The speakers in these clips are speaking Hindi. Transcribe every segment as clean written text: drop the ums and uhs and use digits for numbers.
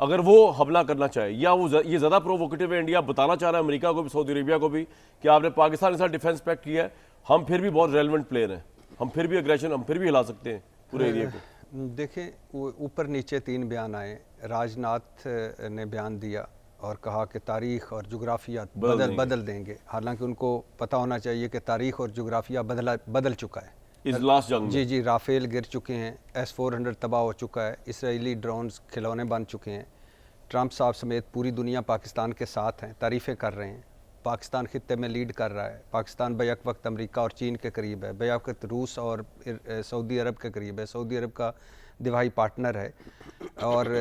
अगर वो हमला करना चाहे या वो ये ज़्यादा प्रोवोकेटिव है, इंडिया बताना चाह रहा है अमेरिका को भी, सऊदी अरेबिया को भी कि आपने पाकिस्तान के साथ डिफेंस पैक्ट किया है, हम फिर भी बहुत रेलेवेंट प्लेयर हैं, हम फिर भी एग्रेशन, हम फिर भी हिला सकते हैं पूरे एरिया को। देखें ऊपर नीचे 3 बयान आए। राजनाथ ने बयान दिया और कहा कि तारीख़ और जुग्राफिया बदल देंगे। हालांकि उनको पता होना चाहिए कि तारीख़ और जुग्राफिया बदल चुका है इस लास्ट जंग में। जी, राफेल गिर चुके हैं, S-400 तबाह हो चुका है, इसराइली ड्रोन्स खिलौने बन चुके हैं। ट्रंप साहब समेत पूरी दुनिया पाकिस्तान के साथ हैं, तारीफ़ें कर रहे हैं। पाकिस्तान खित्ते में लीड कर रहा है। पाकिस्तान बैक वक्त अमेरिका और चीन के करीब है, बैक वक्त रूस और सऊदी अरब के करीब है, सऊदी अरब का दिवाही पार्टनर है। और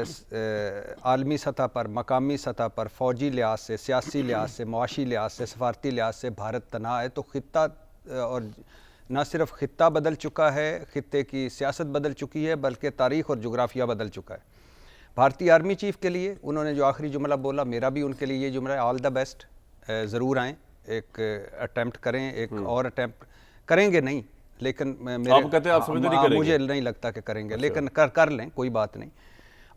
आलमी सतह पर, मकामी सतह पर, फ़ौजी लिहाज से, सियासी लिहाज से, मुआशी लिहाज से, सफारती लिहाज से भारत तनहा है। तो खित्ता, और न सिर्फ खित्ता बदल चुका है, खित्ते की सियासत बदल चुकी है, बल्कि तारीख़ और जुग्राफिया बदल चुका है। भारतीय आर्मी चीफ़ के लिए उन्होंने जो आखिरी जुमला बोला, मेरा भी उनके लिए ये जुमला है, ऑल द बेस्ट। ज़रूर आएँ, एक अटैम्प्ट करें, एक और अटैम्प्ट करेंगे नहीं, लेकिन आप कहते हैं आप समझते नहीं करेंगे? मुझे नहीं लगता कि करेंगे, लेकिन कर लें, कोई बात नहीं।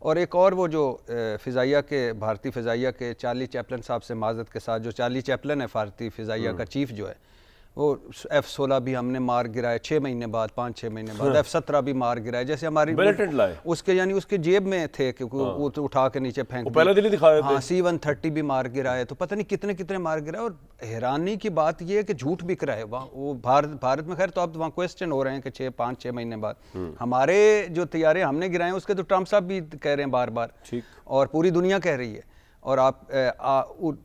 और एक और वो जो फ़िज़ाइया के, भारतीय फ़िज़ाइया के चार्ली चैपलन साहब से माज़रत के साथ, जो चार्ली चैपलन है भारतीय फ़िज़ाइया का चीफ़ जो है, वो F-16 भी हमने मार गिराए 6 महीने बाद, 5-6 महीने बाद। F-17 भी मार गिराए, जैसे हमारी उसके, यानी उसके जेब में थे कि वो तो उठा के नीचे फेंक, पहले दिन ही दिखाए थे। हाँ, C-130 भी मार गिराए, तो पता नहीं कितने कितने मार गिराए। और हैरानी की बात ये है कि झूठ बिक रहा है वहाँ, वो भारत में। खैर, तो अब वहाँ क्वेश्चन हो रहे हैं कि 5-6 महीने बाद हमारे जो तैयारे हमने गिराए उसके तो ट्रंप साहब भी कह रहे हैं बार बार, और पूरी दुनिया कह रही है। और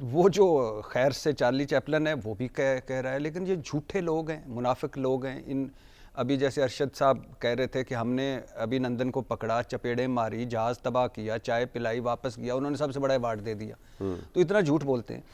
वो जो खैर से चार्ली चैपलन है वो भी कह रहा है, लेकिन ये झूठे लोग हैं, मुनाफिक लोग हैं। इन अभी जैसे अरशद साहब कह रहे थे कि हमने अभिनंदन को पकड़ा, चपेड़े मारी, जहाज़ तबाह किया, चाय पिलाई, वापस किया, उन्होंने सबसे बड़ा अवार्ड दे दिया। तो इतना झूठ बोलते हैं।